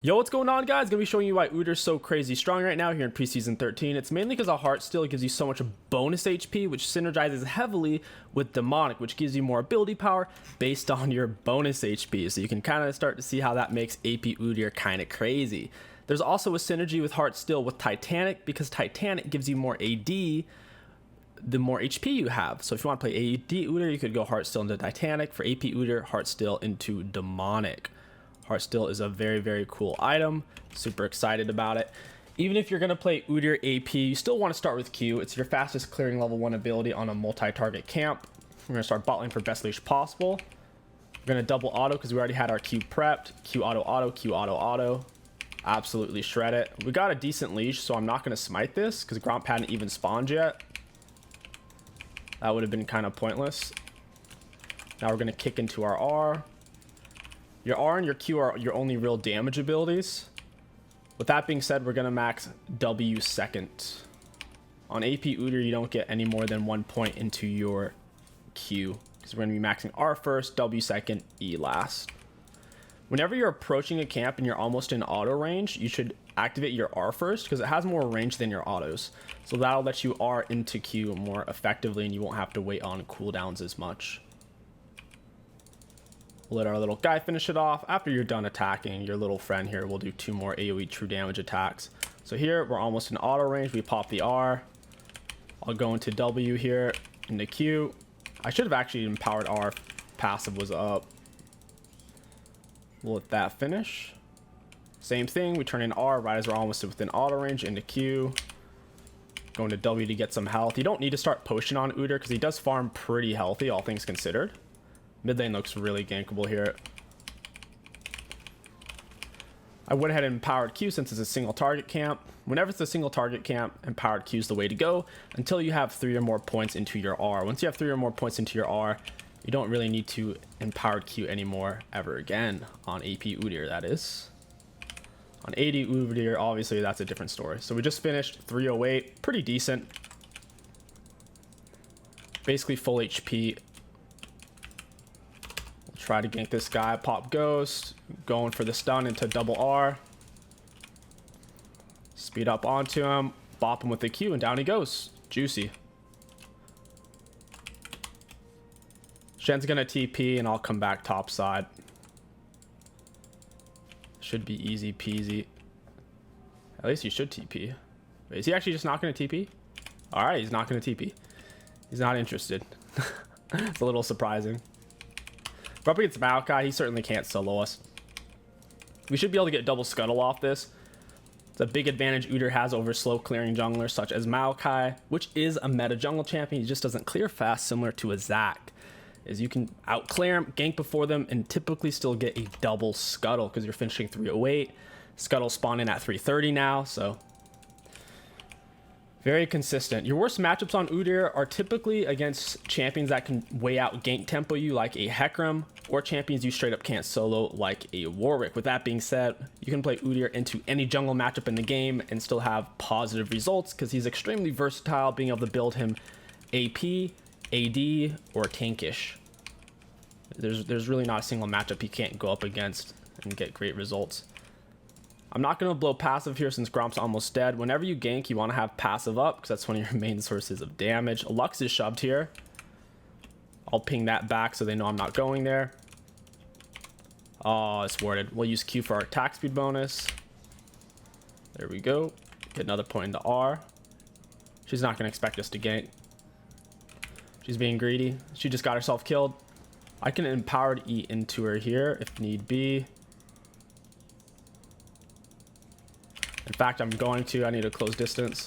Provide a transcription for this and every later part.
Yo, what's going on, guys? Gonna be showing you why Udyr's so crazy strong right now here in preseason 13. It's mainly because a heart still gives you so much bonus HP, which synergizes heavily with demonic, which gives you more ability power based on your bonus HP. So you can kind of start to see how that makes AP Udyr kind of crazy. There's also a synergy with heart still with Titanic, because Titanic gives you more AD the more HP you have. So if you want to play AD Udyr, you could go heart still into Titanic. For AP Udyr, heart still into demonic. Heart still is a very, very cool item. Super excited about it. Even if you're going to play Udyr AP, you still want to start with Q. It's your fastest clearing level 1 ability on a multi-target camp. We're going to start bot lane for best leash possible. We're going to double auto because we already had our Q prepped. Q auto auto, Q auto auto. Absolutely shred it. We got a decent leash, so I'm not going to smite this because Gromp hadn't even spawned yet. That would have been kind of pointless. Now we're going to kick into our R. Your R and your Q are your only real damage abilities. With that being said, we're going to max W second. On AP Udyr, you don't get any more than 1 point into your Q, because we're going to be maxing R first, W second, E last. Whenever you're approaching a camp and you're almost in auto range, you should activate your R first, because it has more range than your autos. So that'll let you R into Q more effectively, and you won't have to wait on cooldowns as much. We'll let our little guy finish it off. After you're done attacking, your little friend here will do 2 more AoE true damage attacks. So here, we're almost in auto range. We pop the R. I'll go into W here, into Q. I should have actually empowered R if passive was up. We'll let that finish. Same thing, we turn in R right as we're almost within auto range, into Q. Go into W to get some health. You don't need to start potion on Udyr because he does farm pretty healthy, all things considered. Mid lane looks really gankable here. I went ahead and empowered Q since it's a single target camp. Whenever it's a single target camp, empowered Q is the way to go until you have 3 or more points into your R. Once you have 3 or more points into your R, you don't really need to empowered Q anymore ever again on AP Udyr, that is. On AD Udyr, obviously that's a different story. So we just finished 308, pretty decent. Basically full HP. Try to gank this guy, pop ghost, going for the stun into double R. Speed up onto him, bop him with the Q, and down he goes. Juicy. Shen's gonna TP, and I'll come back top side. Should be easy peasy. At least you should TP. Wait, is he actually just not gonna TP? Alright, he's not gonna TP. He's not interested. It's a little surprising. We're up against Maokai. He certainly can't solo us. We should be able to get double scuttle off this. It's a big advantage Udyr has over slow clearing junglers such as Maokai, which is a meta jungle champion. He just doesn't clear fast, similar to a Zac. Is you can out clear him, gank before them, and typically still get a double scuttle because you're finishing 308. Scuttle spawning at 330 now, so very consistent. Your worst matchups on Udyr are typically against champions that can way out gank tempo you like a Hecarim, or champions you straight up can't solo like a Warwick. With that being said, you can play Udyr into any jungle matchup in the game and still have positive results because he's extremely versatile, being able to build him AP, AD, or tankish. There's really not a single matchup he can't go up against and get great results. I'm not going to blow passive here since Gromp's almost dead. Whenever you gank, you want to have passive up because that's one of your main sources of damage. Lux is shoved here. I'll ping that back so they know I'm not going there. Oh, it's warded. We'll use Q for our attack speed bonus. There we go. Get another point into R. She's not going to expect us to gank. She's being greedy. She just got herself killed. I can empowered E into her here if need be. In fact, I'm going to. I need a close distance.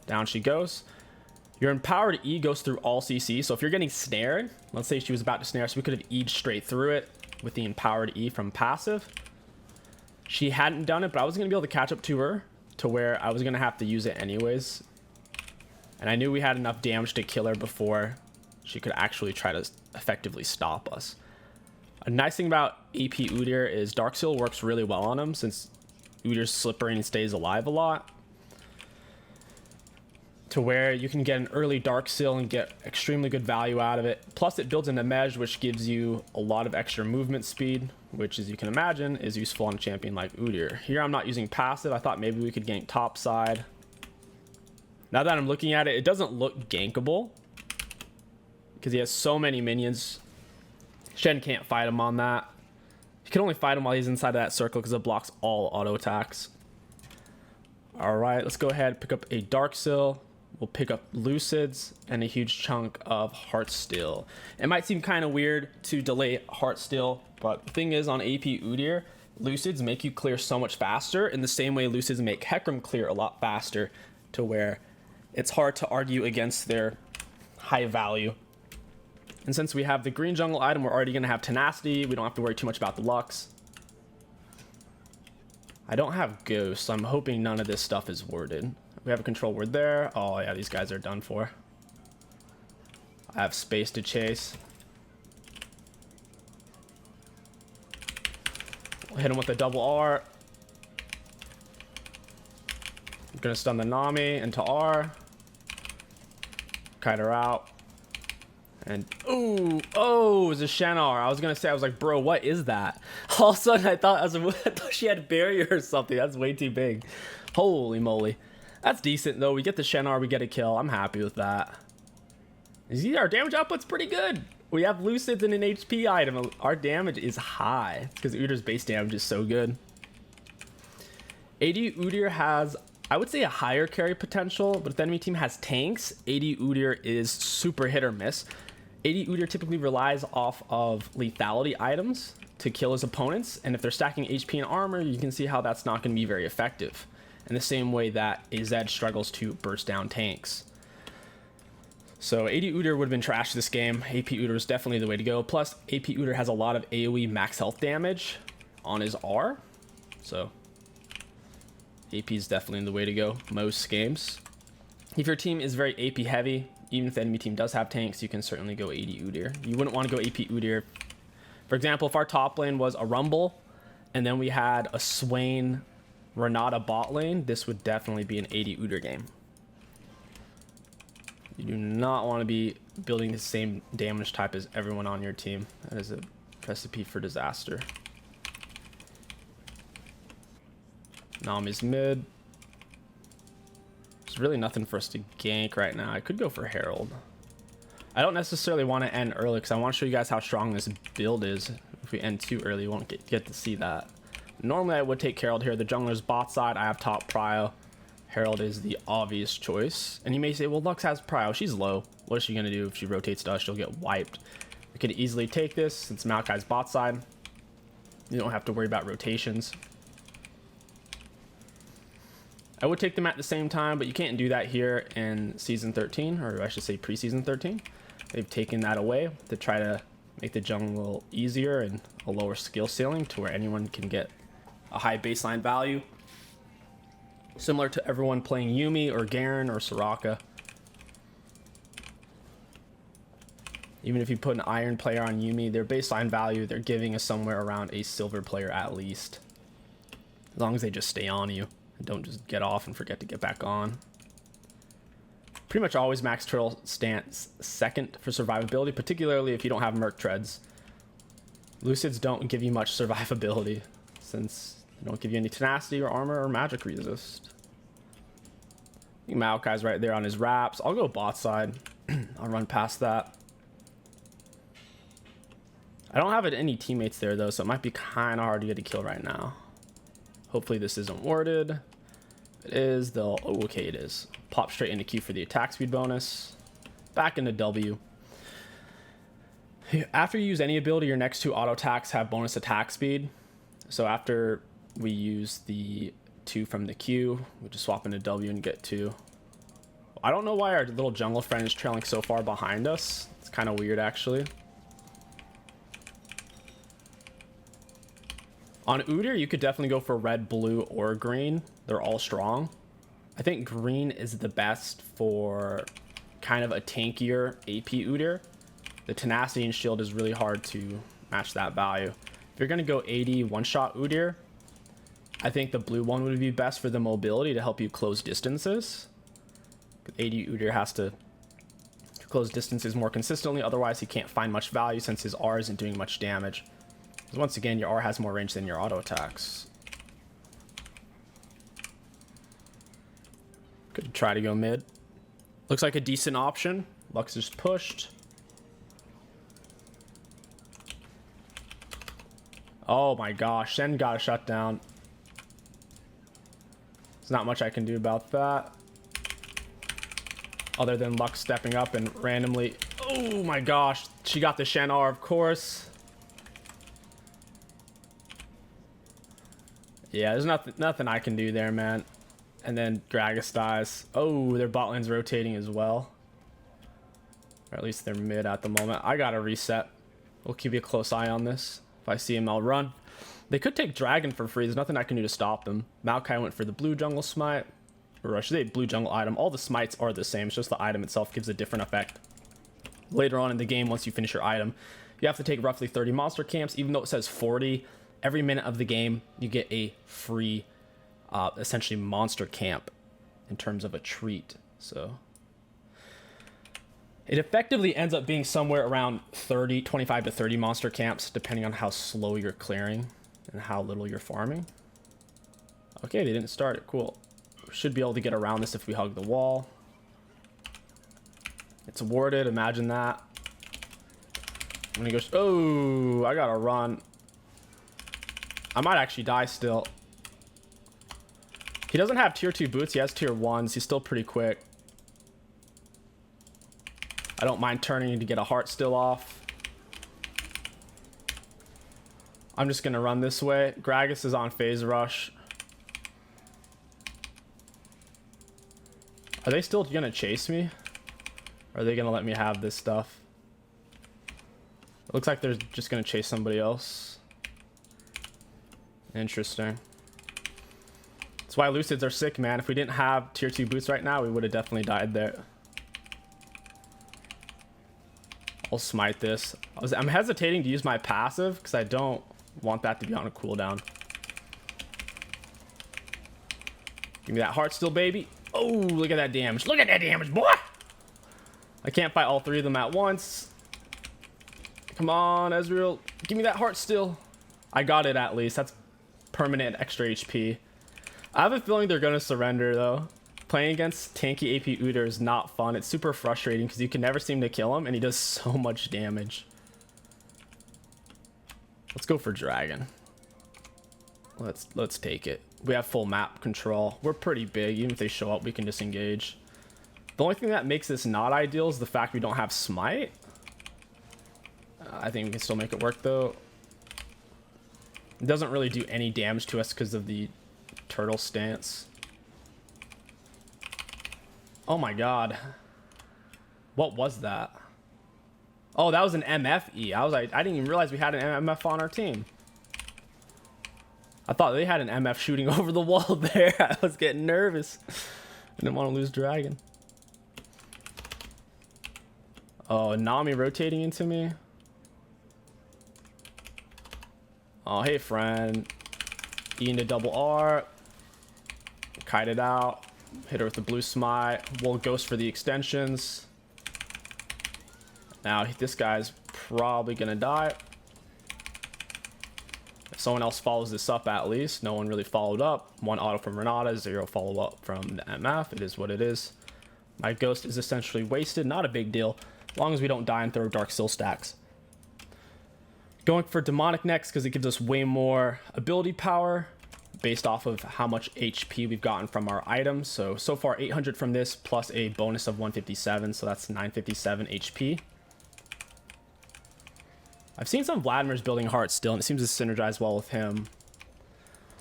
Down she goes. Your empowered E goes through all CC. So if you're getting snared, let's say she was about to snare, so we could have E'd straight through it with the empowered E from passive. She hadn't done it, but I was going to be able to catch up to her to where I was going to have to use it anyways. And I knew we had enough damage to kill her before she could actually try to effectively stop us. A nice thing about AP Udyr is Dark Seal works really well on him since Udyr's slippery and stays alive a lot. to where you can get an early Dark Seal and get extremely good value out of it. Plus it builds in a Mej, which gives you a lot of extra movement speed, which, as you can imagine, is useful on a champion like Udyr. Here I'm not using passive. I thought maybe we could gank top side. Now that I'm looking at it, it doesn't look gankable because he has so many minions. Shen can't fight him on that. You can only fight him while he's inside of that circle because it blocks all auto attacks. All right, let's go ahead and pick up a Dark Seal. We'll pick up Lucids and a huge chunk of Heartsteel. It might seem kind of weird to delay Heartsteel, but the thing is, on AP Udyr, Lucids make you clear so much faster in the same way Lucids make Hecarim clear a lot faster, to where it's hard to argue against their high value. And since we have the green jungle item, we're already going to have Tenacity. We don't have to worry too much about the Lux. I don't have Ghost, so I'm hoping none of this stuff is worded. We have a control word there. Oh yeah, these guys are done for. I have space to chase. We'll hit him with a double R. I'm gonna stun the Nami into R. Kite her out. And oh, it was a Shannar. I was gonna say, I was like, bro, what is that? All of a sudden, I thought she had barrier or something. That's way too big. Holy moly, that's decent though. We get the Shannar, we get a kill. I'm happy with that. You see, our damage output's pretty good. We have Lucids and an HP item. Our damage is high because Udyr's base damage is so good. AD Udyr has, I would say, a higher carry potential, but if the enemy team has tanks, AD Udyr is super hit or miss. AD Udyr typically relies off of lethality items to kill his opponents, and if they're stacking HP and armor, you can see how that's not going to be very effective. In the same way that a Zed struggles to burst down tanks. So AD Udyr would have been trash this game. AP Udyr is definitely the way to go. Plus, AP Udyr has a lot of AoE max health damage on his R. So AP is definitely the way to go most games. If your team is very AP heavy, even if the enemy team does have tanks, you can certainly go AD Udyr. You wouldn't want to go AP Udyr. For example, if our top lane was a Rumble, and then we had a Swain Renata bot lane, this would definitely be an AD Udyr game. You do not want to be building the same damage type as everyone on your team. That is a recipe for disaster. Nami's mid. There's really nothing for us to gank right now. I could go for Herald. I don't necessarily want to end early because I want to show you guys how strong this build is. If we end too early, you won't get to see that. Normally I would take Herald here. The jungler's bot side. I have top prio. Herald is the obvious choice. And you may say, well, Lux has prio. She's low. What is she going to do if she rotates to us? She'll get wiped. We could easily take this since Maokai's bot side. You don't have to worry about rotations. I would take them at the same time, but you can't do that here in Season 13, or I should say Preseason 13. They've taken that away to try to make the jungle easier and a lower skill ceiling to where anyone can get a high baseline value. Similar to everyone playing Yuumi or Garen or Soraka. Even if you put an iron player on Yuumi, their baseline value they're giving is somewhere around a silver player at least. As long as they just stay on you and don't just get off and forget to get back on. Pretty much always max turtle stance second for survivability, particularly if you don't have Merc Treads. Lucids don't give you much survivability since they don't give you any tenacity or armor or magic resist. I think Maokai's right there on his wraps. I'll go bot side. I'll run past that. I don't have any teammates there though, so it might be kind of hard to get a kill right now. Hopefully this isn't warded. If it is, they'll... Oh, okay, it is. Pop straight into Q for the attack speed bonus. Back into W. After you use any ability, your next two auto attacks have bonus attack speed. So after we use the 2 from the Q, we just swap into W and get 2. I don't know why our little jungle friend is trailing so far behind us. It's kind of weird, actually. On Udyr, you could definitely go for red, blue, or green. They're all strong. I think green is the best for kind of a tankier AP Udyr. The tenacity and shield is really hard to match that value. If you're going to go 80 one-shot Udyr, I think the blue one would be best for the mobility to help you close distances. AD Udyr has to close distances more consistently, otherwise he can't find much value since his R isn't doing much damage. Because once again, your R has more range than your auto attacks. Could try to go mid. Looks like a decent option. Lux is pushed. Oh my gosh, Shen got a shutdown. There's not much I can do about that. Other than Lux stepping up and randomly... Oh my gosh, she got the Shen R, of course. Yeah, there's nothing I can do there, man. And then Gragas dies. Oh, their bot lane's rotating as well. Or at least they're mid at the moment. I gotta reset. We'll keep a close eye on this. If I see him, I'll run. They could take Dragon for free. There's nothing I can do to stop them. Maokai went for the blue jungle smite. Or I should say blue jungle item. All the smites are the same. It's just the item itself gives a different effect. Later on in the game, once you finish your item, you have to take roughly 30 monster camps. Even though it says 40, every minute of the game, you get a free, essentially, monster camp in terms of a treat. So it effectively ends up being somewhere around 25 to 30 monster camps, depending on how slow you're clearing and how little you're farming. Okay, they didn't start it. Cool. We should be able to get around this if we hug the wall. It's warded. Imagine that. When he goes, oh, I gotta run. I might actually die still. He doesn't have tier 2 boots. He has tier 1s. He's still pretty quick. I don't mind turning to get a heart still off. I'm just gonna run this way. Gragas is on phase rush. Are they still gonna chase me? Or are they gonna let me have this stuff? It looks like they're just gonna chase somebody else. Interesting. That's why Lucids are sick, man. If we didn't have tier 2 boots right now, we would have definitely died there. I'll smite this. I'm hesitating to use my passive because I don't want that to be on a cooldown. Give me that heart still, baby. Oh, look at that damage. Look at that damage, boy. I can't fight all 3 of them at once. Come on, Ezreal. Give me that heart still. I got it at least. That's permanent extra HP. I have a feeling they're going to surrender, though. Playing against tanky AP Udyr is not fun. It's super frustrating because you can never seem to kill him, and he does so much damage. Let's go for Dragon. Let's take it. We have full map control. We're pretty big. Even if they show up, we can disengage. The only thing that makes this not ideal is the fact we don't have smite. I think we can still make it work, though. It doesn't really do any damage to us because of the turtle stance. Oh my god. What was that? Oh, that was an MFE. I was like, I didn't even realize we had an MF on our team. I thought they had an MF shooting over the wall there. I was getting nervous. I didn't want to lose Dragon. Oh, Nami rotating into me. Oh, hey, friend. E into double R. Kite it out. Hit her with the blue smite. We'll ghost for the extensions. Now, this guy's probably going to die. If someone else follows this up, at least. No one really followed up. 1 auto from Renata, 0 follow-up from the MF. It is what it is. My ghost is essentially wasted. Not a big deal. As long as we don't die and throw Dark Seal stacks. Going for Demonic next because it gives us way more ability power based off of how much HP we've gotten from our items. So far 800 from this plus a bonus of 157. So that's 957 HP. I've seen some Vladimir's building hearts still, and it seems to synergize well with him.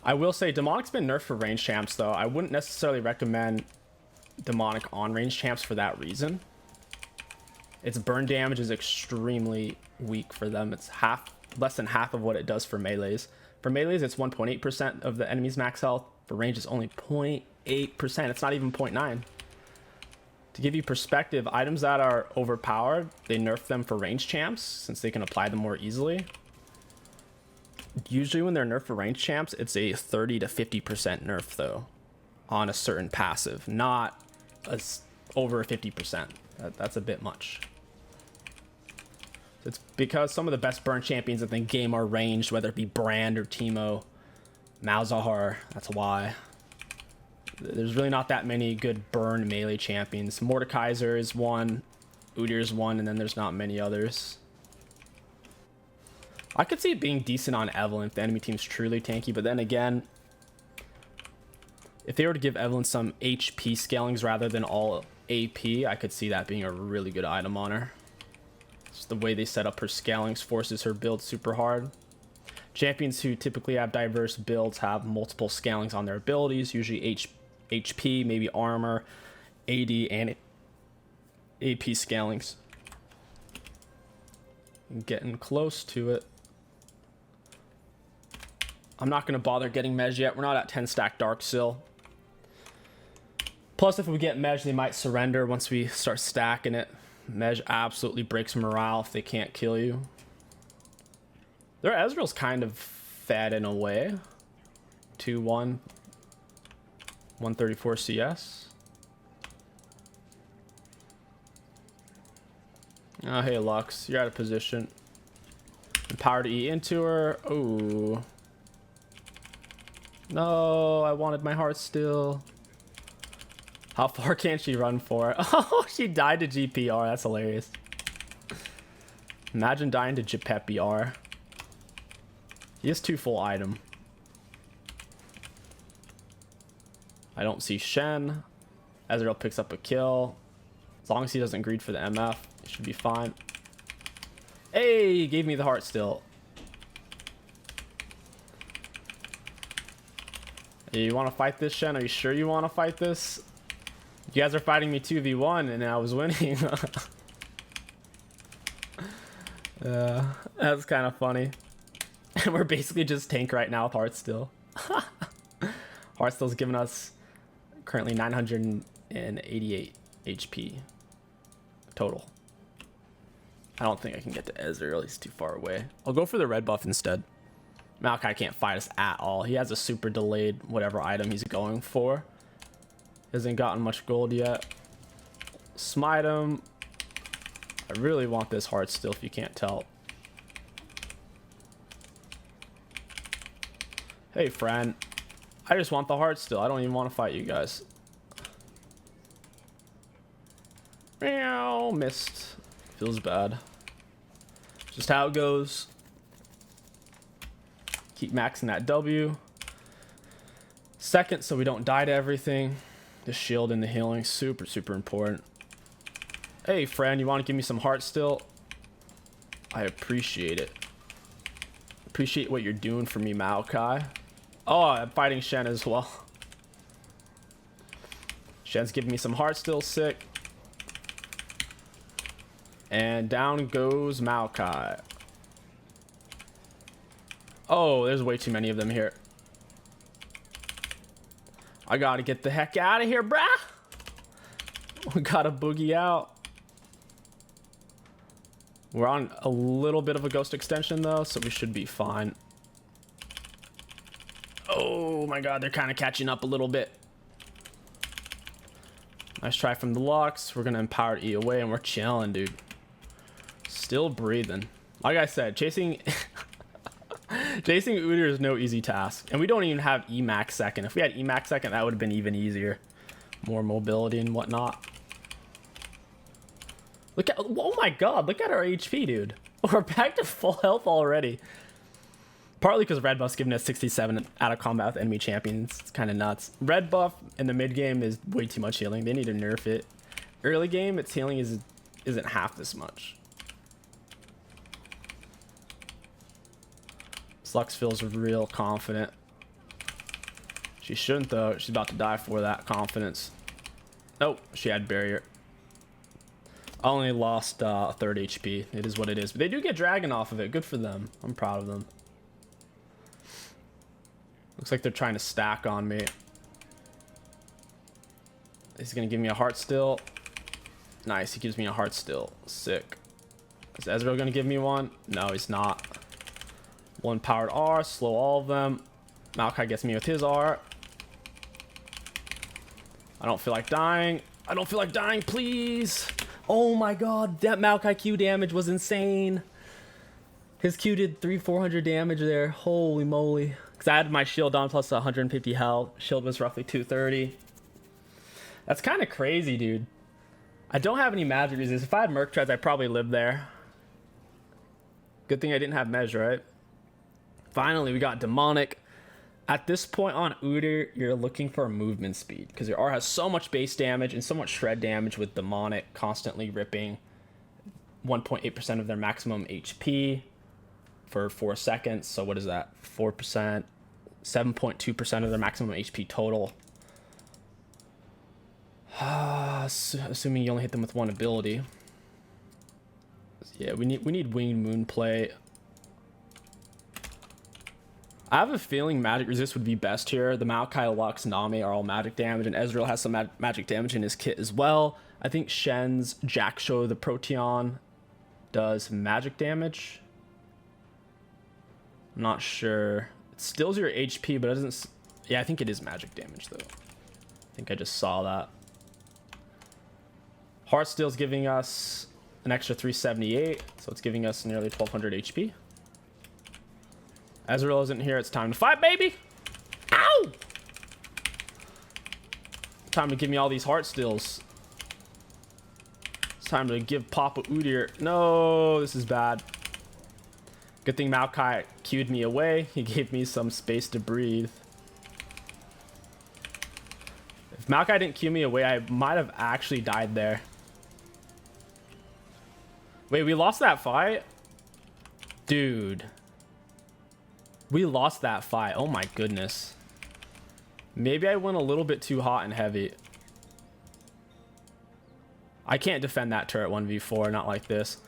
I will say Demonic's been nerfed for range champs, though. I wouldn't necessarily recommend Demonic on range champs for that reason. Its burn damage is extremely weak for them. It's less than half of what it does for melees. For melees, it's 1.8% of the enemy's max health. For range, it's only 0.8%. It's not even 0.9. To give you perspective, items that are overpowered, they nerf them for range champs since they can apply them more easily. Usually when they're nerfed for range champs, it's a 30 to 50% nerf though on a certain passive, not a over 50%. That's a bit much. It's because some of the best burn champions in the game are ranged, whether it be Brand or Teemo, Malzahar. That's why. There's really not that many good burn melee champions. Mordekaiser is one, Udyr is one, and then there's not many others. I could see it being decent on Evelynn if the enemy team's truly tanky, but then again, if they were to give Evelynn some HP scalings rather than all AP, I could see that being a really good item on her. Just the way they set up her scalings forces her build super hard. Champions who typically have diverse builds have multiple scalings on their abilities, usually HP, maybe armor, AD, and AP scalings. Getting close to it. I'm not going to bother getting Mej yet. We're not at 10 stack Darksil. Plus, if we get Mej, they might surrender once we start stacking it. Mej absolutely breaks morale if they can't kill you. Their Ezreal's kind of fed in a way. 2-1. 134 CS. Oh, hey, Lux. You're out of position. Empowered E into her. Oh. No, I wanted my heart still. How far can she run for? Oh, she died to GPR. That's hilarious. Imagine dying to GPR. He has 2 full item. I don't see Shen. Ezreal picks up a kill. As long as he doesn't greed for the MF, it should be fine. Hey, he gave me the heart still. Hey, you want to fight this, Shen? Are you sure you want to fight this? You guys are fighting me 2v1 and I was winning. That's kind of funny. And we're basically just tank right now with Heartsteel. Heartsteel's giving us currently 988 HP total. I don't think I can get to Ezreal. He's too far away. I'll go for the red buff instead. Maokai can't fight us at all. He has a super delayed whatever item he's going for. Hasn't gotten much gold yet. Smite him. I really want this Heartsteel if you can't tell. Hey, friend. I just want the Heartsteel. I don't even want to fight you guys. Meow. Missed. Feels bad. Just how it goes. Keep maxing that W. Second, so we don't die to everything. The shield and the healing, super, super important. Hey, friend, you want to give me some Heartsteel? I appreciate it. Appreciate what you're doing for me, Maokai. Oh, I'm fighting Shen as well. Shen's giving me some Heartsteel, sick. And down goes Maokai. Oh, there's way too many of them here. I gotta get the heck out of here, brah. We gotta boogie out. We're on a little bit of a ghost extension though, so we should be fine. Oh my god, they're kind of catching up a little bit. Nice try from the Lux. We're gonna empower E away and we're chilling, dude. Still breathing. Like I said, chasing Udyr is no easy task. And we don't even have Emax second. If we had Emax second, that would have been even easier. More mobility and whatnot. Look at, oh my god, look at our HP, dude. We're back to full health already. Partly because red buff's giving us 67 out of combat with enemy champions. It's kind of nuts. Red buff in the mid game is way too much healing. They need to nerf it. Early game, its healing isn't half this much. Lux feels real confident. She shouldn't though. She's about to die for that confidence. Oh, she had barrier. I only lost a third HP. It is what it is. But they do get dragon off of it. Good for them. I'm proud of them. Looks like they're trying to stack on me. He's going to give me a Heartsteel. Nice. He gives me a Heartsteel. Sick. Is Ezreal going to give me one? No, he's not. One powered R, slow all of them. Maokai gets me with his R. I don't feel like dying. I don't feel like dying, please. Oh my god, that Maokai Q damage was insane. His Q did 400 damage there. Holy moly. Because I had my shield on plus 150 health. Shield was roughly 230. That's kind of crazy, dude. I don't have any magic resist. If I had Merc Treads, I'd probably live there. Good thing I didn't have Measure, right? Finally, we got Demonic. At this point on Udyr, you're looking for movement speed. Because your R has so much base damage and so much shred damage with Demonic constantly ripping 1.8% of their maximum HP for 4 seconds. So what is that? 4%, 7.2% of their maximum HP total. Assuming you only hit them with one ability. Yeah, we need Winged Moon play. I have a feeling magic resist would be best here. The Maokai, Lux, Nami are all magic damage, and Ezreal has some magic damage in his kit as well. I think Shen's Jackshow the Proteon does magic damage. I'm not sure. It steals your HP, but it doesn't... Yeah, I think it is magic damage, though. I think I just saw that. Heartsteel's giving us an extra 378, so it's giving us nearly 1200 HP. Ezreal isn't here. It's time to fight, baby! Ow! Time to give me all these Heartsteels. It's time to give Papa Udyr. No, this is bad. Good thing Maokai queued me away. He gave me some space to breathe. If Maokai didn't queue me away, I might have actually died there. Wait, we lost that fight? Dude. We lost that fight. Oh my goodness. Maybe I went a little bit too hot and heavy. I can't defend that turret 1v4, not like this.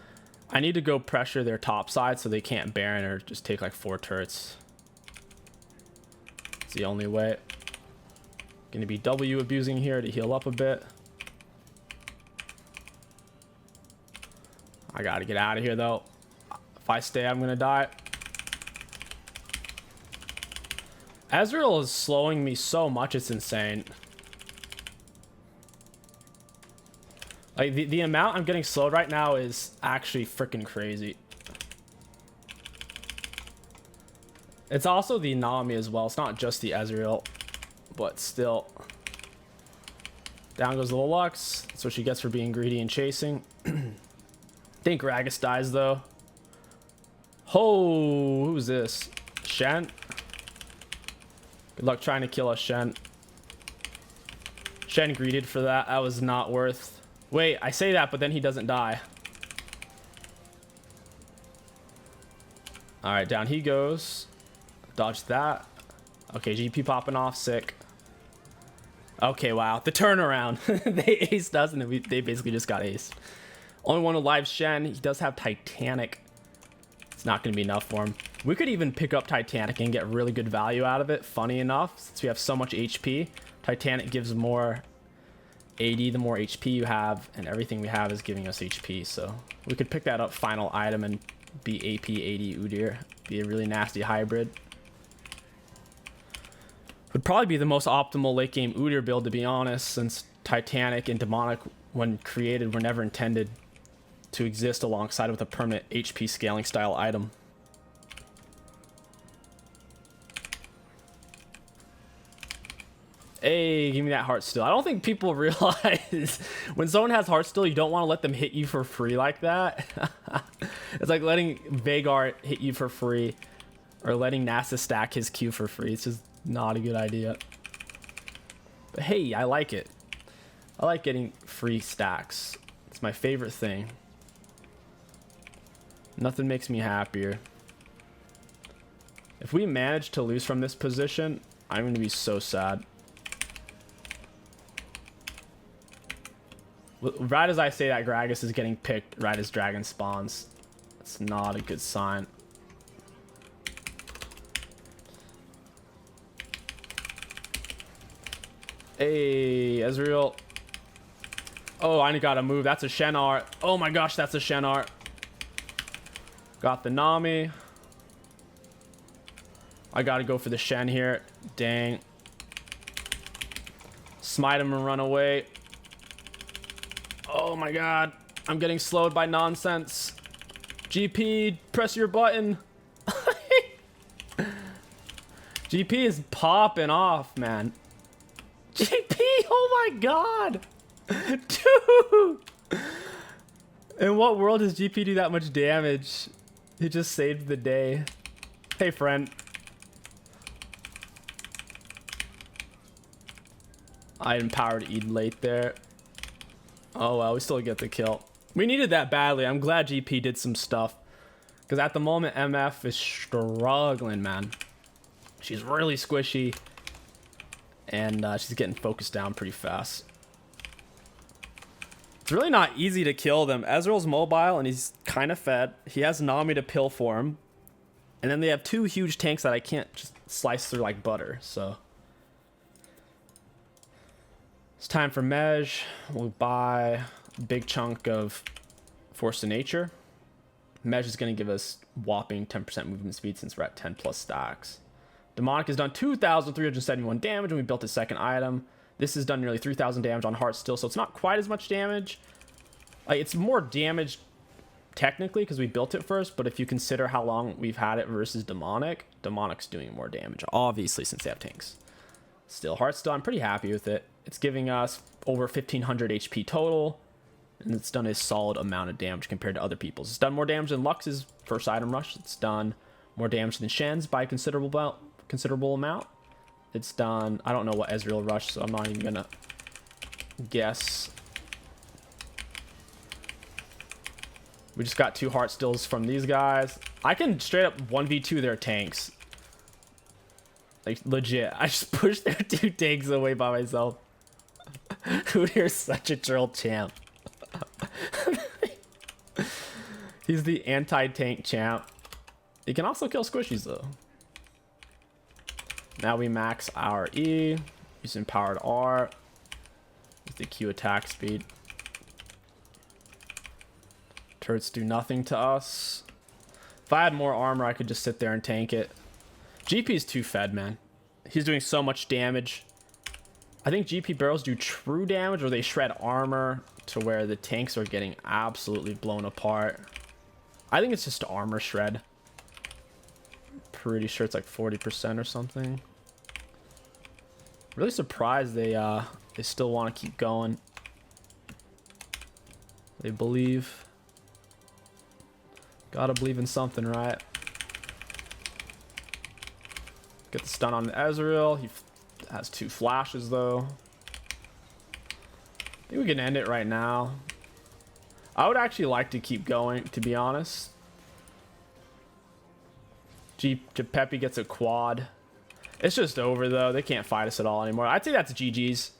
I need to go pressure their top side so they can't Baron or just take like 4 turrets. It's the only way. Gonna be W abusing here to heal up a bit. I gotta get out of here though. If I stay, I'm gonna die. Ezreal is slowing me so much, it's insane. Like, the amount I'm getting slowed right now is actually freaking crazy. It's also the Nami as well. It's not just the Ezreal, but still. Down goes the Lux. That's what she gets for being greedy and chasing. I think Gragas dies, though. Oh, who's this? Shen? Good luck trying to kill us, Shen. Shen greeted for that. That was not worth... Wait, I say that, but then he doesn't die. Alright, down he goes. Dodge that. Okay, GP popping off. Sick. Okay, wow. The turnaround. They aced us, and then they basically just got aced. Only one alive, Shen. He does have Titanic. It's not going to be enough for him. We could even pick up Titanic and get really good value out of it. Funny enough, since we have so much HP, Titanic gives more... AD, the more HP you have, and everything we have is giving us HP, so we could pick that up final item and be AP AD Udyr. Be a really nasty hybrid. Would probably be the most optimal late game Udyr build, to be honest, since Titanic and Demonic, when created, were never intended to exist alongside with a permanent HP scaling style item. Hey, give me that Heartsteel. I don't think people realize when someone has Heartsteel, you don't want to let them hit you for free like that. It's like letting Veigar hit you for free or letting NASA stack his Q for free. It's just not a good idea. But hey, I like it. I like getting free stacks. It's my favorite thing. Nothing makes me happier. If we manage to lose from this position, I'm going to be so sad. Right as I say that, Gragas is getting picked right as Dragon spawns. It's not a good sign. Hey, Ezreal. Oh, I gotta move. That's a Shen art. Oh my gosh, that's a Shen art. Got the Nami. I gotta go for the Shen here. Dang. Smite him and run away. Oh my god. I'm getting slowed by nonsense. GP, press your button. GP is popping off, man. GP, oh my god. Dude. In what world does GP do that much damage? He just saved the day. Hey, friend. I empowered Eden late there. Oh well, we still get the kill. We needed that badly. I'm glad GP did some stuff. Because at the moment, MF is struggling, man. She's really squishy. And she's getting focused down pretty fast. It's really not easy to kill them. Ezreal's mobile and he's kind of fed. He has Nami to pill for him. And then they have two huge tanks that I can't just slice through like butter, so. It's time for Mej. We'll buy a big chunk of Force of Nature. Mej is going to give us whopping 10% movement speed since we're at 10 plus stacks. Demonic has done 2,371 damage when we built his second item. This has done nearly 3,000 damage on Heart still, so it's not quite as much damage. Like, it's more damage technically because we built it first, but if you consider how long we've had it versus Demonic, Demonic's doing more damage, obviously, since they have tanks. Still, Heart still, I'm pretty happy with it. It's giving us over 1,500 HP total, and it's done a solid amount of damage compared to other people's. It's done more damage than Lux's first item rush. It's done more damage than Shen's by a considerable amount. It's done, I don't know what Ezreal rushed, so I'm not even gonna guess. We just got 2 heart stills from these guys. I can straight up 1v2 their tanks. Like, legit. I just pushed their 2 tanks away by myself. Udyr's such a troll champ. He's the anti-tank champ. He can also kill squishies, though. Now we max our E. Using powered R. With the Q attack speed. Turrets do nothing to us. If I had more armor, I could just sit there and tank it. GP is too fed, man. He's doing so much damage. I think GP barrels do true damage, or they shred armor to where the tanks are getting absolutely blown apart. I think it's just armor shred. Pretty sure it's like 40% or something. Really surprised they still want to keep going. They believe. Gotta believe in something, right? Get the stun on Ezreal. He has 2 flashes, though. I think we can end it right now. I would actually like to keep going, to be honest. Peppy gets a quad. It's just over, though. They can't fight us at all anymore. I'd say that's GG's.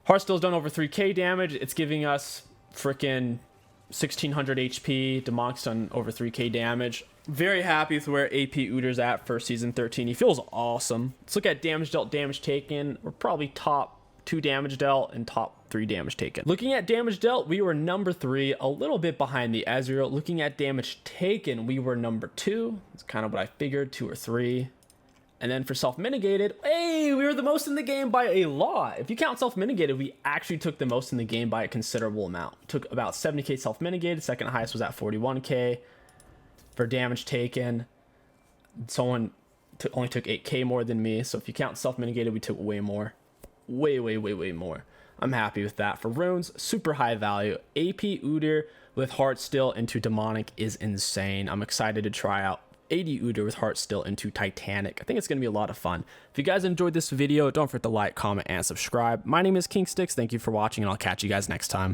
Heartstill's done over 3k damage. It's giving us freaking 1,600 HP. Demonic's done over 3k damage. Very happy with where AP Udyr's at for season 13. He feels awesome. Let's look at damage dealt, damage taken. We're probably top 2 damage dealt and top 3 damage taken. Looking at damage dealt, we were number 3, a little bit behind the Ezreal. Looking at damage taken, we were number 2. That's kind of what I figured, 2 or 3. And then for self-mitigated, hey, we were the most in the game by a lot. If you count self-mitigated, we actually took the most in the game by a considerable amount. Took about 70k self-mitigated. Second highest was at 41k. For damage taken, someone only took 8k more than me. So if you count self-mitigated, we took way more. Way more. I'm happy with that. For runes, super high value. AP Udyr with Heart Still into Demonic is insane. I'm excited to try out 80 Udyr with Heart Still into Titanic. I think it's going to be a lot of fun. If you guys enjoyed this video, don't forget to like, comment, and subscribe. My name is King Sticks. Thank you for watching, and I'll catch you guys next time.